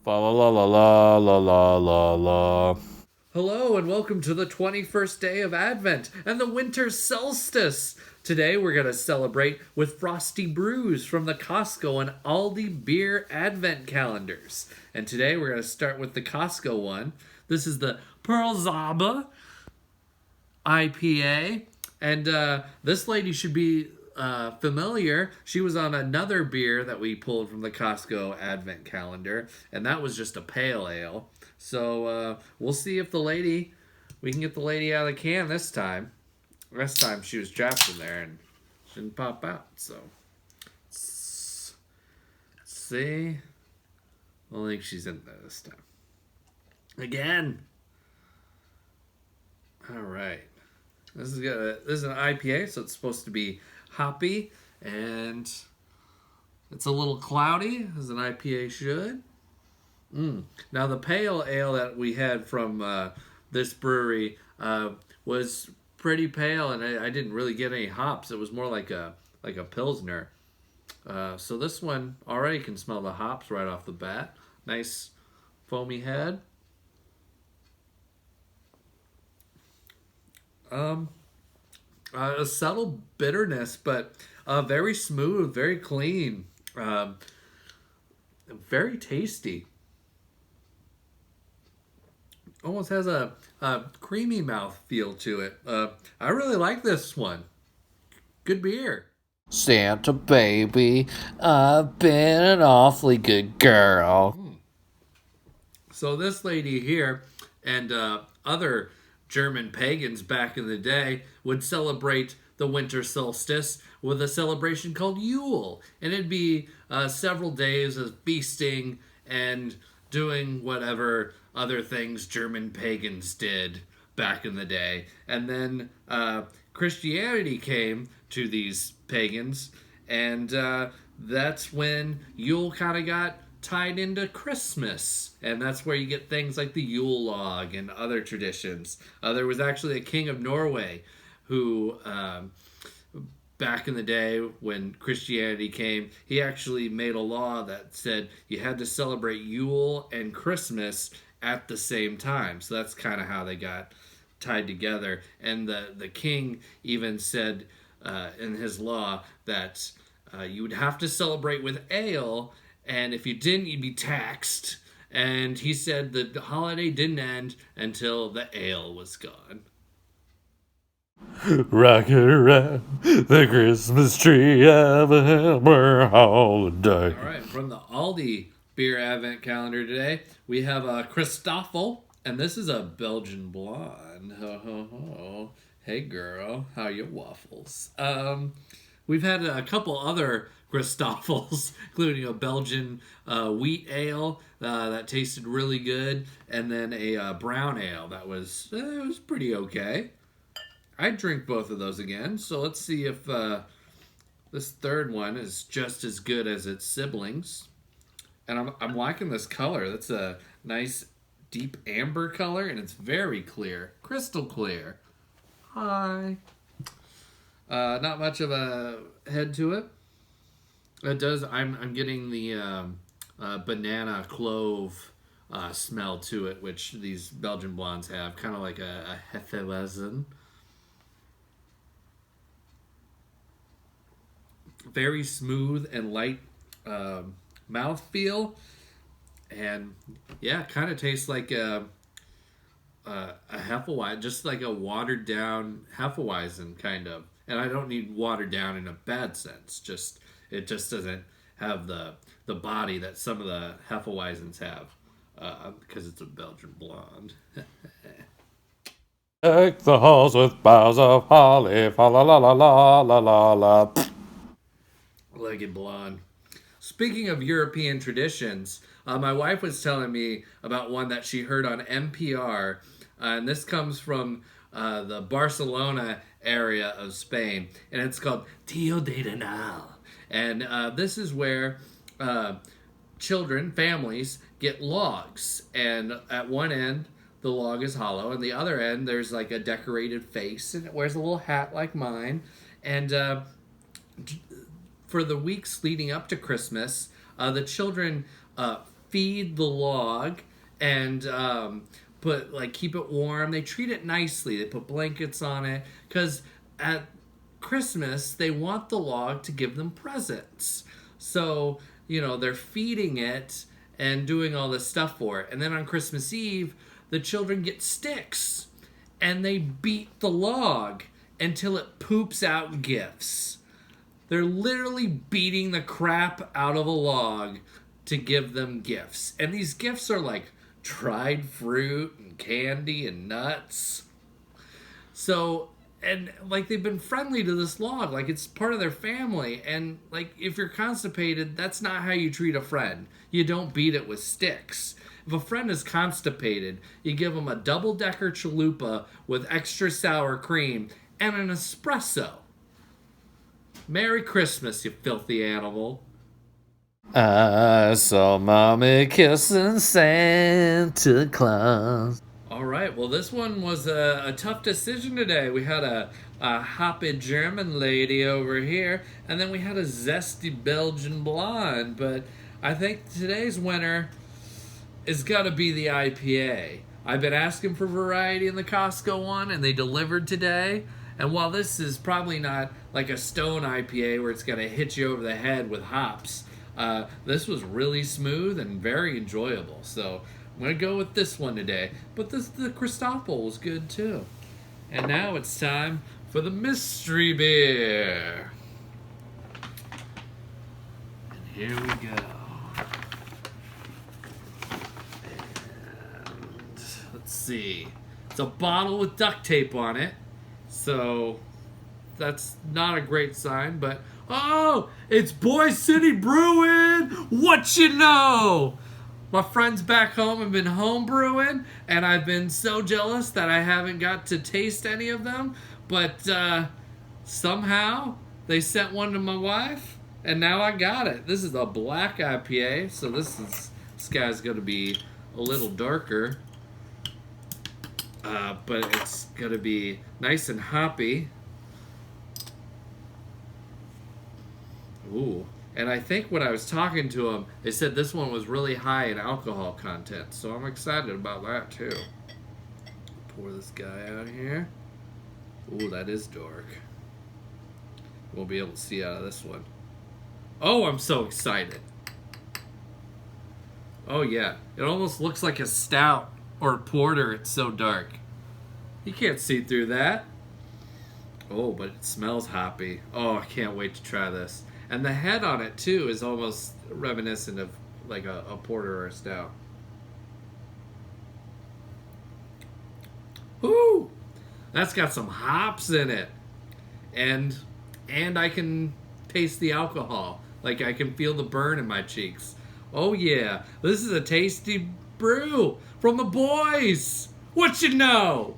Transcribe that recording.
Fa la la la la la la la la. Hello and welcome to the 21st day of Advent and the winter solstice. Today we're going to celebrate with frosty brews from the Costco and Aldi beer Advent calendars. And today we're going to start with the Costco one. This is the Pearl Zaba IPA. And this lady should be familiar. She was on another beer that we pulled from the Costco Advent calendar, and that was just a pale ale. So we'll see if we can get the lady out of the can this time. Last time she was trapped in there and she didn't pop out. So let's see. I don't think she's in there this time. Again. All right. This is an IPA, so it's supposed to be hoppy and it's a little cloudy, as an IPA should. Now the pale ale that we had from this brewery was pretty pale, and I didn't really get any hops. It was more like a pilsner. So this one already can smell the hops right off the bat. Nice foamy head. A subtle bitterness, but very smooth, very clean, very tasty. Almost has a creamy mouth feel to it. I really like this one. Good beer. Santa baby, I've been an awfully good girl. So this lady here and other German pagans back in the day would celebrate the winter solstice with a celebration called Yule, and it'd be several days of feasting and doing whatever other things German pagans did back in the day. And then Christianity came to these pagans, and that's when Yule kind of got tied into Christmas, and that's where you get things like the Yule log and other traditions. There was actually a king of Norway who, back in the day when Christianity came, he actually made a law that said you had to celebrate Yule and Christmas at the same time. So that's kind of how they got tied together. And the king even said in his law that you would have to celebrate with ale, and if you didn't, you'd be taxed. And he said the holiday didn't end until the ale was gone. Rocking around the Christmas tree of a hammer holiday. All right, from the Aldi beer advent calendar today, we have a Christoffel, and this is a Belgian blonde. Ho ho ho! Hey girl, how you waffles? We've had a couple other Christoffels, including a Belgian wheat ale that tasted really good, and then a brown ale that was it was pretty okay. I'd drink both of those again. So let's see if this third one is just as good as its siblings. And I'm liking this color. That's a nice deep amber color, and it's very clear, crystal clear. Hi. Not much of a head to it. It does. I'm getting the banana clove smell to it, which these Belgian blondes have, kind of like a Hefeweizen. Very smooth and light mouth feel, and yeah, kind of tastes like a Hefeweizen, just like a watered down Hefeweizen kind of. And I don't need watered down in a bad sense. Just it just doesn't have the body that some of the Hefeweizens have because it's a Belgian blonde. Deck the halls with boughs of holly, fa la la la la la la la. Legged blonde. Speaking of European traditions, my wife was telling me about one that she heard on NPR, and this comes from the Barcelona area of Spain, and it's called Tio de Denal. And this is where children, families, get logs, and at one end, the log is hollow, and the other end, there's like a decorated face, and it wears a little hat like mine, and for the weeks leading up to Christmas, the children feed the log and keep it warm. They treat it nicely. They put blankets on it because at Christmas they want the log to give them presents. So, they're feeding it and doing all this stuff for it. And then on Christmas Eve, the children get sticks and they beat the log until it poops out gifts. They're literally beating the crap out of a log to give them gifts. And these gifts are like dried fruit and candy and nuts. So, and they've been friendly to this log, it's part of their family. And if you're constipated, that's not how you treat a friend. You don't beat it with sticks. If a friend is constipated, you give them a double-decker chalupa with extra sour cream and an espresso. Merry Christmas, you filthy animal. I saw Mommy kissing Santa Claus. All right, well, this one was a tough decision today. We had a hoppy German lady over here, and then we had a zesty Belgian blonde. But I think today's winner is got to be the IPA. I've been asking for variety in the Costco one, and they delivered today. And while this is probably not like a Stone IPA where it's going to hit you over the head with hops, this was really smooth and very enjoyable. So I'm going to go with this one today. But the Christoffel was good too. And now it's time for the mystery beer. And here we go. And let's see. It's a bottle with duct tape on it. So that's not a great sign, but oh, it's Boy City Brewing. What you know? My friends back home have been home brewing, and I've been so jealous that I haven't got to taste any of them. But somehow they sent one to my wife, and now I got it. This is a black IPA, so this guy's gonna be a little darker. But it's going to be nice and hoppy. Ooh. And I think when I was talking to them, they said this one was really high in alcohol content. So I'm excited about that too. Pour this guy out here. Ooh, that is dark. Won't be able to see out of this one. Oh, I'm so excited. Oh yeah. It almost looks like a stout or a porter. It's so dark. You can't see through that. Oh, but it smells hoppy. Oh, I can't wait to try this. And the head on it, too, is almost reminiscent of like a porter or a stout. Woo! That's got some hops in it. And I can taste the alcohol. Like, I can feel the burn in my cheeks. Oh, yeah. This is a tasty brew from the boys. What you know?